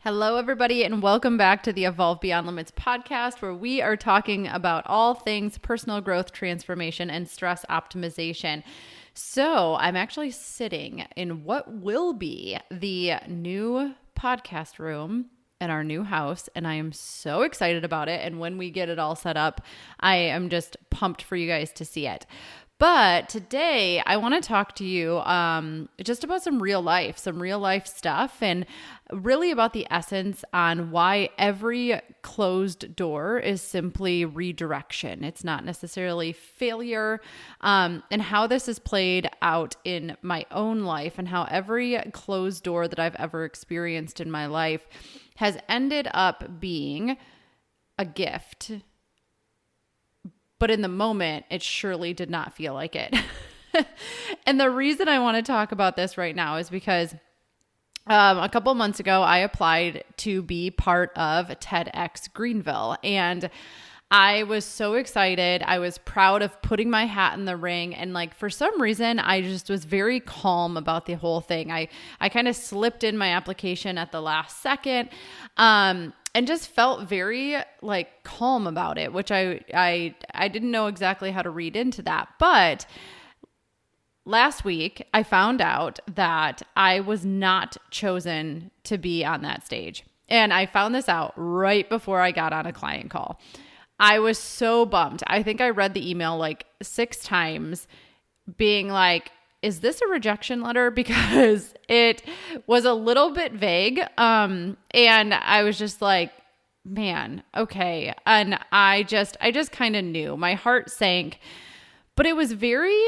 Hello, everybody, and welcome back to the Evolve Beyond Limits podcast, where we are talking about all things personal growth, transformation, and stress optimization. So I'm actually sitting in what will be the new podcast room in our new house, and I am so excited about it. And when we get it all set up, I am just pumped for you guys to see it. But today I want to talk to you just about some real life stuff, and really about the essence on why every closed door is simply redirection. It's not necessarily failure, and how this is played out in my own life, and how every closed door that I've ever experienced in my life has ended up being a gift. But in the moment, it surely did not feel like it. And the reason I want to talk about this right now is because a couple months ago, I applied to be part of TEDx Greenville. And I was so excited. I was proud of putting my hat in the ring. And for some reason, I just was very calm about the whole thing. I kind of slipped in my application at the last second. And just felt very calm about it, which I didn't know exactly how to read into that. But last week, I found out that I was not chosen to be on that stage. And I found this out right before I got on a client call. I was so bummed. I think I read the email 6 times being like, is this a rejection letter? Because it was a little bit vague. And I was just like, man, okay. And I just kind of knew. My heart sank, but it was very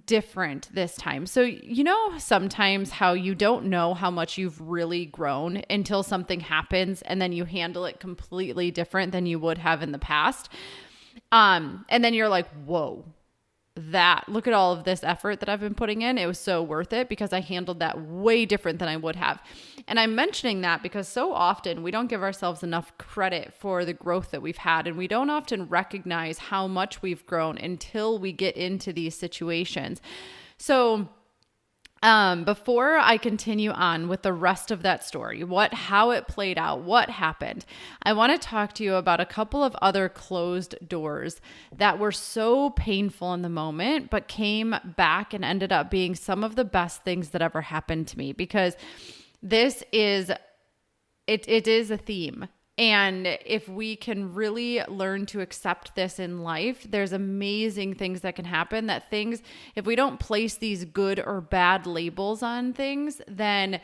different this time. So, sometimes how you don't know how much you've really grown until something happens, and then you handle it completely different than you would have in the past. And then you're like, whoa. Look at all of this effort that I've been putting in. It was so worth it because I handled that way different than I would have. And I'm mentioning that because so often we don't give ourselves enough credit for the growth that we've had. And we don't often recognize how much we've grown until we get into these situations. So before I continue on with the rest of that story, how it played out, what happened, I want to talk to you about a couple of other closed doors that were so painful in the moment, but came back and ended up being some of the best things that ever happened to me, because it is a theme. And if we can really learn to accept this in life, there's amazing things that can happen. If we don't place these good or bad labels on things, then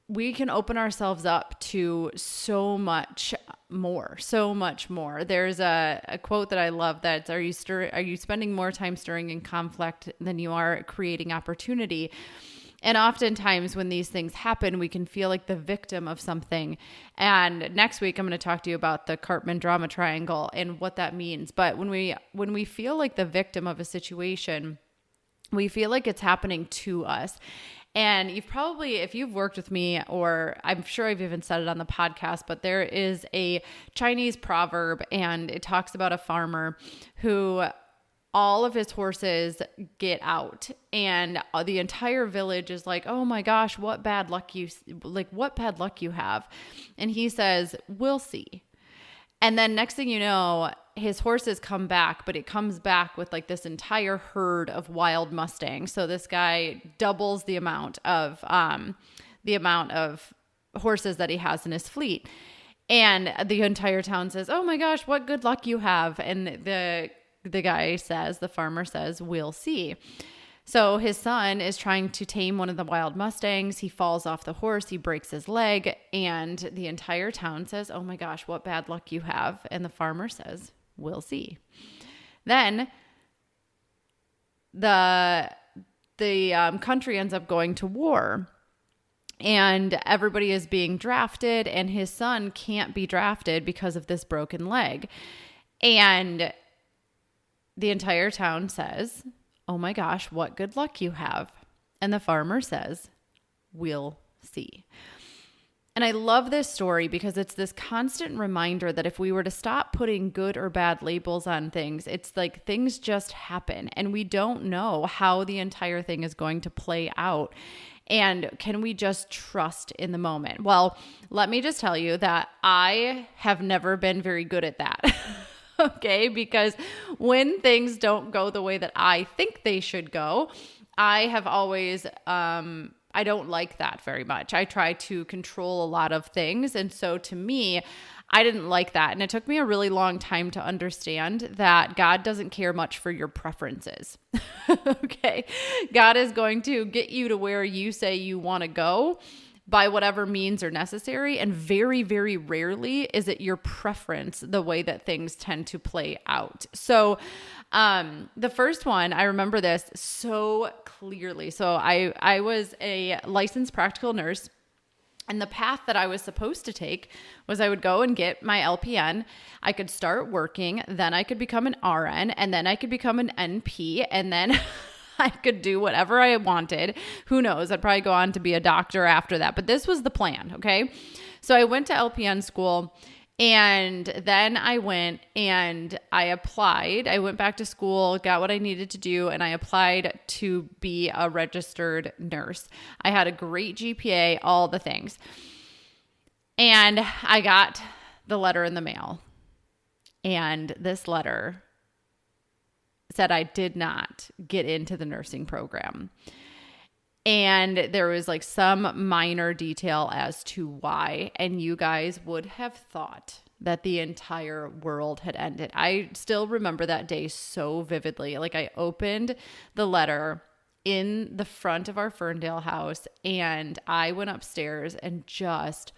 we can open ourselves up to so much more. There's a quote that I love that's, are you spending more time stirring in conflict than you are creating opportunity? And oftentimes when these things happen, we can feel like the victim of something. And next week, I'm going to talk to you about the Cartman drama triangle and what that means. But when we feel like the victim of a situation, we feel like it's happening to us. And if you've worked with me, or I'm sure I've even said it on the podcast, but there is a Chinese proverb, and it talks about a farmer who all of his horses get out, and the entire village is like, oh my gosh, what bad luck you have. And he says, we'll see. And then next thing you know, his horses come back, but it comes back with this entire herd of wild Mustangs. So this guy doubles the amount of horses that he has in his fleet. And the entire town says, oh my gosh, what good luck you have. And the farmer says, we'll see. So his son is trying to tame one of the wild Mustangs. He falls off the horse. He breaks his leg. And the entire town says, oh my gosh, what bad luck you have. And the farmer says, we'll see. Then the country ends up going to war. And everybody is being drafted. And his son can't be drafted because of this broken leg. And the entire town says, oh my gosh, what good luck you have. And the farmer says, we'll see. And I love this story because it's this constant reminder that if we were to stop putting good or bad labels on things, it's like things just happen and we don't know how the entire thing is going to play out. And can we just trust in the moment? Well, let me just tell you that I have never been very good at that. Okay, because when things don't go the way that I think they should go, I have always, I don't like that very much. I try to control a lot of things. And so to me, I didn't like that. And it took me a really long time to understand that God doesn't care much for your preferences. Okay, God is going to get you to where you say you want to go by whatever means are necessary. And very, very rarely is it your preference the way that things tend to play out. So the first one, I remember this so clearly. So I was a licensed practical nurse. And the path that I was supposed to take was I would go and get my LPN. I could start working, then I could become an RN, and then I could become an NP, and then I could do whatever I wanted. Who knows? I'd probably go on to be a doctor after that. But this was the plan, okay? So I went to LPN school, and then I went and I applied. I went back to school, got what I needed to do, and I applied to be a registered nurse. I had a great GPA, all the things. And I got the letter in the mail. And this letter said I did not get into the nursing program. And there was like some minor detail as to why. And you guys would have thought that the entire world had ended. I still remember that day so vividly. Like I opened the letter in the front of our Ferndale house and I went upstairs and just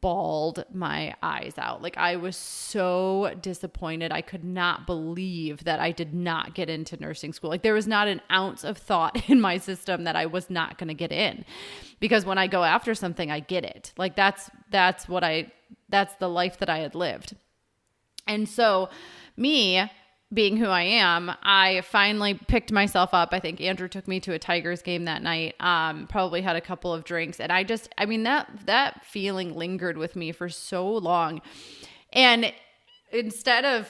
bawled my eyes out. Like I was so disappointed. I could not believe that I did not get into nursing school. Like there was not an ounce of thought in my system that I was not going to get in, because when I go after something, I get it. Like that's the life that I had lived. And so me being who I am, I finally picked myself up. I think Andrew took me to a Tigers game that night, probably had a couple of drinks. And that feeling lingered with me for so long. And instead of,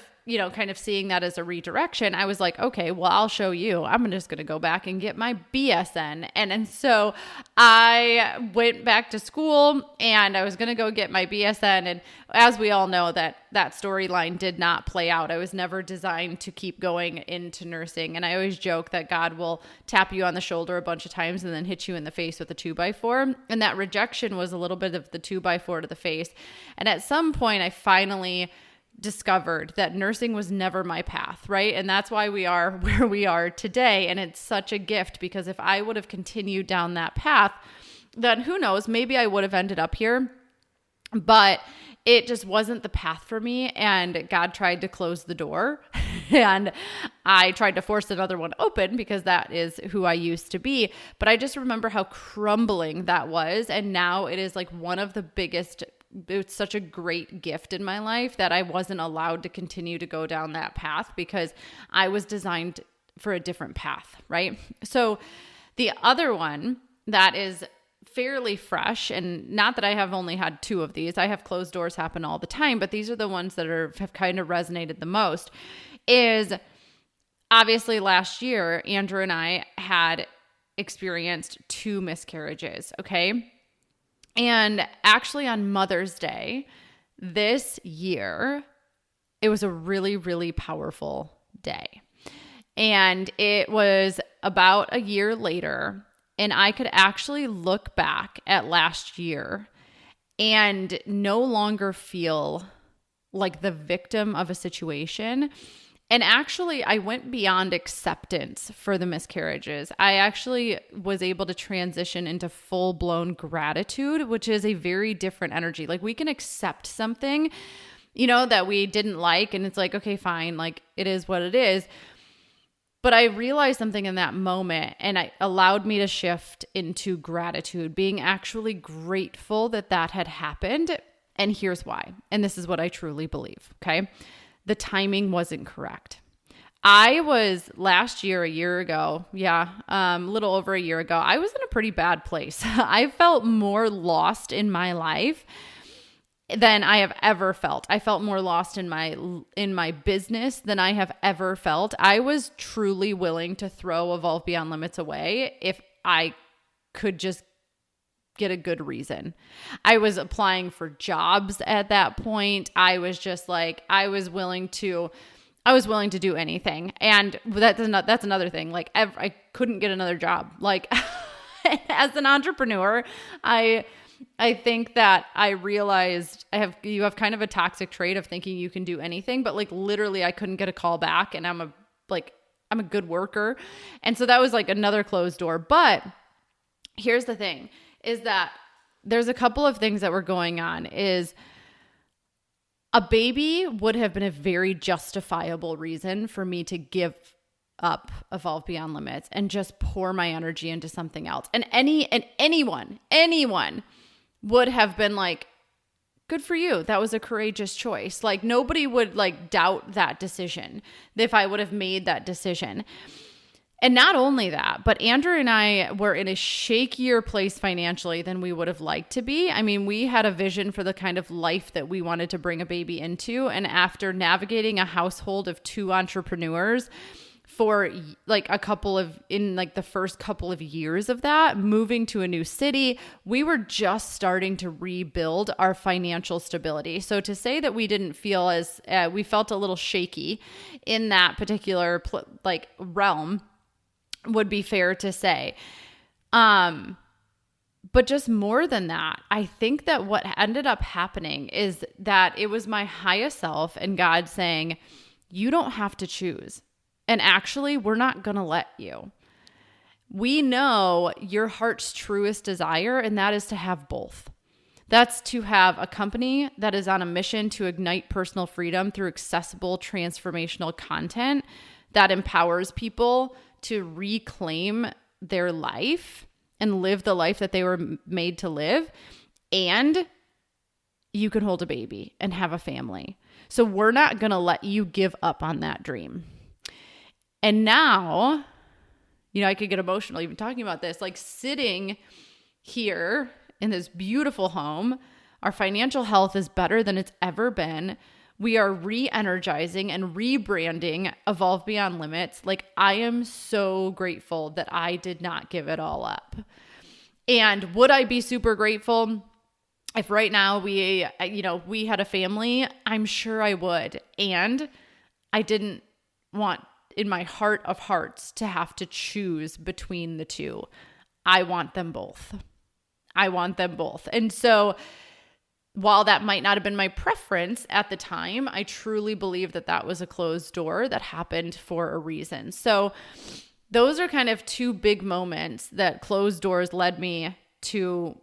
kind of seeing that as a redirection, I was like, okay, well, I'll show you. I'm just going to go back and get my BSN. And so I went back to school and I was going to go get my BSN. And as we all know, that storyline did not play out. I was never designed to keep going into nursing. And I always joke that God will tap you on the shoulder a bunch of times and then hit you in the face with a 2x4. And that rejection was a little bit of the 2x4 to the face. And at some point, I finally discovered that nursing was never my path, right? And that's why we are where we are today. And it's such a gift, because if I would have continued down that path, then who knows, maybe I would have ended up here, but it just wasn't the path for me. And God tried to close the door and I tried to force another one open, because that is who I used to be. But I just remember how crumbling that was. And now it is like one of the biggest, it's such a great gift in my life that I wasn't allowed to continue to go down that path, because I was designed for a different path, right? So the other one that is fairly fresh, and not that I have only had 2 of these, I have closed doors happen all the time, but these are the ones that have kind of resonated the most, is obviously last year, Andrew and I had experienced 2 miscarriages, okay? And actually on Mother's Day this year, it was a really, really powerful day. And it was about a year later, and I could actually look back at last year and no longer feel like the victim of a situation. And actually, I went beyond acceptance for the miscarriages. I actually was able to transition into full-blown gratitude, which is a very different energy. Like we can accept something, that we didn't like, and it's like, okay, fine, like it is what it is. But I realized something in that moment, and it allowed me to shift into gratitude, being actually grateful that had happened. And here's why. And this is what I truly believe, okay? The timing wasn't correct. I was last year, a year ago, a little over a year ago, I was in a pretty bad place. I felt more lost in my life than I have ever felt. I felt more lost in my business than I have ever felt. I was truly willing to throw Evolve Beyond Limits away if I could just get a good reason. I was applying for jobs at that point. I was just like, I was willing to do anything. And that's another thing. Like I couldn't get another job. Like as an entrepreneur, I think that I realized you have kind of a toxic trait of thinking you can do anything, but like literally I couldn't get a call back, and I'm a good worker. And so that was like another closed door. But here's the thing is that there's a couple of things that were going on. Is a baby would have been a very justifiable reason for me to give up Evolve Beyond Limits and just pour my energy into something else. And anyone would have been like, good for you. That was a courageous choice. Like nobody would like doubt that decision if I would have made that decision. And not only that, but Andrew and I were in a shakier place financially than we would have liked to be. I mean, we had a vision for the kind of life that we wanted to bring a baby into. And after navigating a household of 2 entrepreneurs for like the first couple of years of that, moving to a new city, we were just starting to rebuild our financial stability. So to say that we didn't feel we felt a little shaky in that particular realm would be fair to say. But just more than that, I think that what ended up happening is that it was my highest self and God saying, you don't have to choose. And actually, we're not going to let you. We know your heart's truest desire, and that is to have both. That's to have a company that is on a mission to ignite personal freedom through accessible, transformational content that empowers people to reclaim their life and live the life that they were made to live. And you can hold a baby and have a family. So we're not going to let you give up on that dream. And now, I could get emotional even talking about this, like sitting here in this beautiful home, our financial health is better than it's ever been. We are re-energizing and rebranding Evolve Beyond Limits. Like, I am so grateful that I did not give it all up. And would I be super grateful if right now we had a family? I'm sure I would. And I didn't want, in my heart of hearts, to have to choose between the two. I want them both. And so while that might not have been my preference at the time, I truly believe that that was a closed door that happened for a reason. So those are kind of 2 big moments that closed doors led me to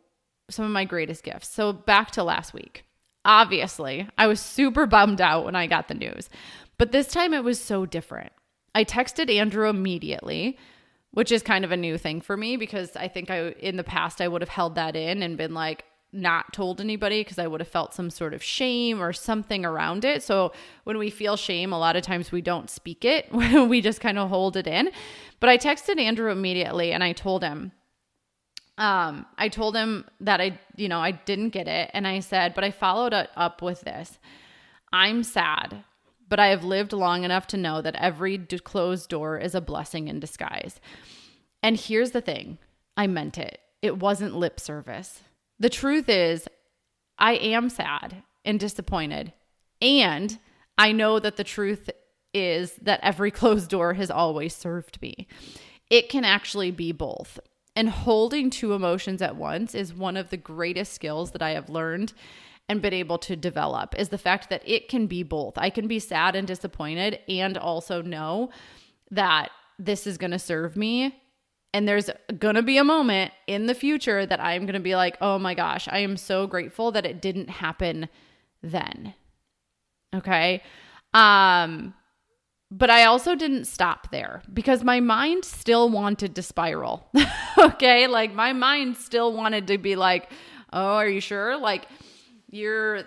some of my greatest gifts. So back to last week. Obviously, I was super bummed out when I got the news, but this time it was so different. I texted Andrew immediately, which is kind of a new thing for me because I think in the past I would have held that in and been like, not told anybody because I would have felt some sort of shame or something around it. So when we feel shame, a lot of times we don't speak it. We just kind of hold it in. But I texted Andrew immediately and I told him that I didn't get it. And I said, but I followed it up with this. I'm sad, but I have lived long enough to know that every closed door is a blessing in disguise. And here's the thing. I meant it. It wasn't lip service. The truth is, I am sad and disappointed. And I know that the truth is that every closed door has always served me. It can actually be both. And holding 2 emotions at once is one of the greatest skills that I have learned and been able to develop, is the fact that it can be both. I can be sad and disappointed and also know that this is going to serve me. And there's going to be a moment in the future that I'm going to be like, oh my gosh, I am so grateful that it didn't happen then. Okay. But I also didn't stop there because my mind still wanted to spiral. Okay. Like my mind still wanted to be like, oh, are you sure? Like you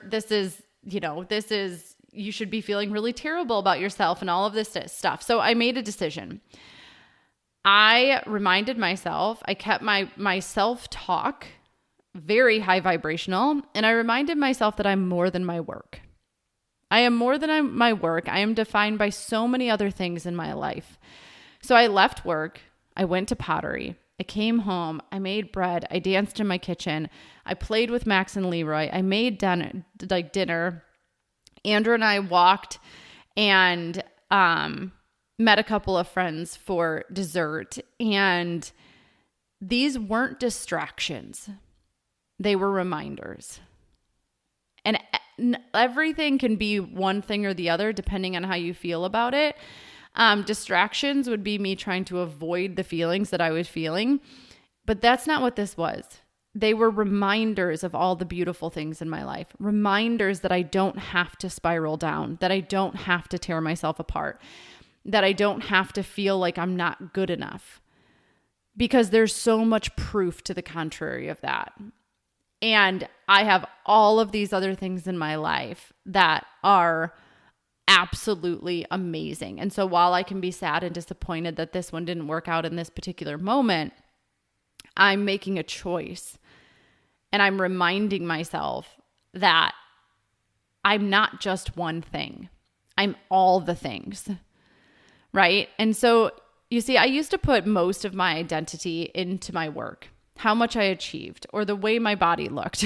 should be feeling really terrible about yourself and all of this stuff. So I made a decision. I reminded myself, I kept my self-talk very high vibrational, and I reminded myself that I'm more than my work. I am more than my work. I am defined by so many other things in my life. So I left work, I went to pottery, I came home, I made bread, I danced in my kitchen, I played with Max and Leroy, I made dinner. Andrew and I walked and met a couple of friends for dessert, and these weren't distractions. They were reminders. And everything can be one thing or the other depending on how you feel about it. Distractions would be me trying to avoid the feelings that I was feeling, but that's not what this was. They were reminders of all the beautiful things in my life, reminders that I don't have to spiral down, that I don't have to tear myself apart, that I don't have to feel like I'm not good enough, because there's so much proof to the contrary of that. And I have all of these other things in my life that are absolutely amazing. And so while I can be sad and disappointed that this one didn't work out in this particular moment, I'm making a choice. And I'm reminding myself that I'm not just one thing. I'm all the things, right? And so you see, I used to put most of my identity into my work, how much I achieved, or the way my body looked.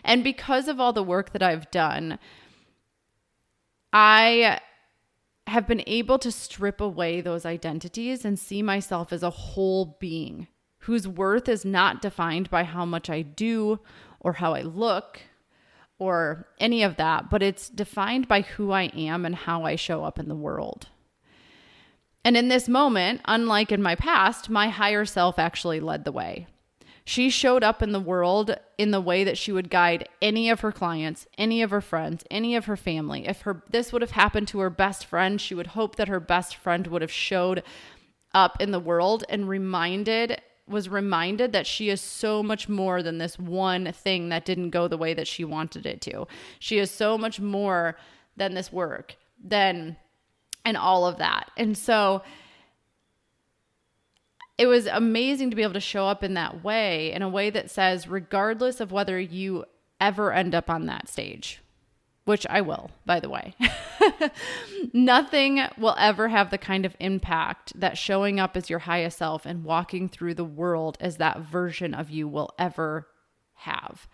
And because of all the work that I've done, I have been able to strip away those identities and see myself as a whole being whose worth is not defined by how much I do or how I look or any of that, but it's defined by who I am and how I show up in the world. And in this moment, unlike in my past, my higher self actually led the way. She showed up in the world in the way that she would guide any of her clients, any of her friends, any of her family. If this would have happened to her best friend, she would hope that her best friend would have showed up in the world and was reminded that she is so much more than this one thing that didn't go the way that she wanted it to. She is so much more than this work, and all of that. And so it was amazing to be able to show up in that way, in a way that says, regardless of whether you ever end up on that stage, which I will, by the way, nothing will ever have the kind of impact that showing up as your highest self and walking through the world as that version of you will ever have.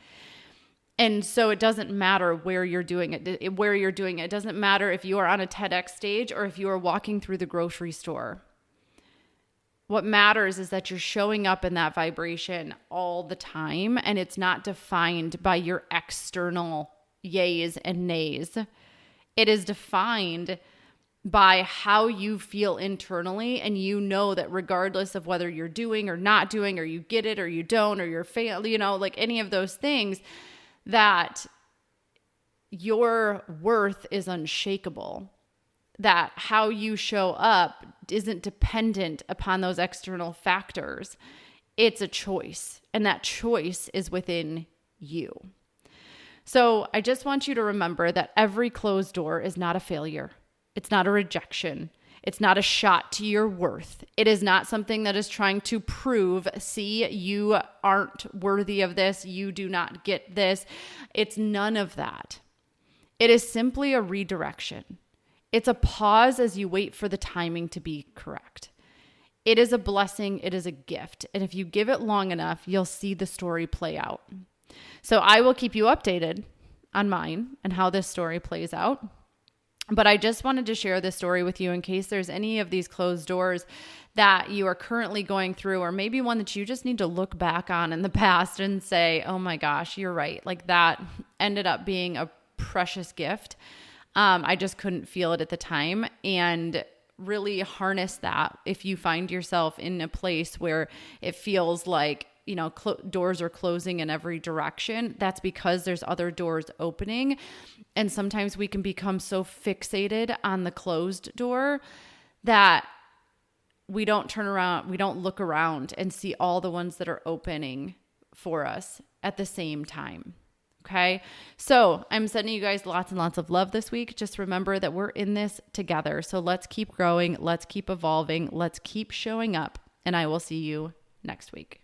And so it doesn't matter where you're doing it. It doesn't matter if you are on a TEDx stage or if you are walking through the grocery store. What matters is that you're showing up in that vibration all the time, and it's not defined by your external yays and nays. It is defined by how you feel internally, and you know that regardless of whether you're doing or not doing, or you get it or you don't, or you're like any of those things, that your worth is unshakable. That how you show up isn't dependent upon those external factors. It's a choice, and that choice is within you. So I just want you to remember that every closed door is not a failure. It's not a rejection. It's not a shot to your worth. It is not something that is trying to prove, see, you aren't worthy of this. You do not get this. It's none of that. It is simply a redirection. It's a pause as you wait for the timing to be correct. It is a blessing. It is a gift. And if you give it long enough, you'll see the story play out. So I will keep you updated on mine and how this story plays out. But I just wanted to share this story with you in case there's any of these closed doors that you are currently going through, or maybe one that you just need to look back on in the past and say, oh my gosh, you're right. Like that ended up being a precious gift. I just couldn't feel it at the time, and really harness that if you find yourself in a place where it feels like, doors are closing in every direction. That's because there's other doors opening. And sometimes we can become so fixated on the closed door that we don't turn around, we don't look around and see all the ones that are opening for us at the same time. Okay. So I'm sending you guys lots and lots of love this week. Just remember that we're in this together. So let's keep growing. Let's keep evolving. Let's keep showing up. And I will see you next week.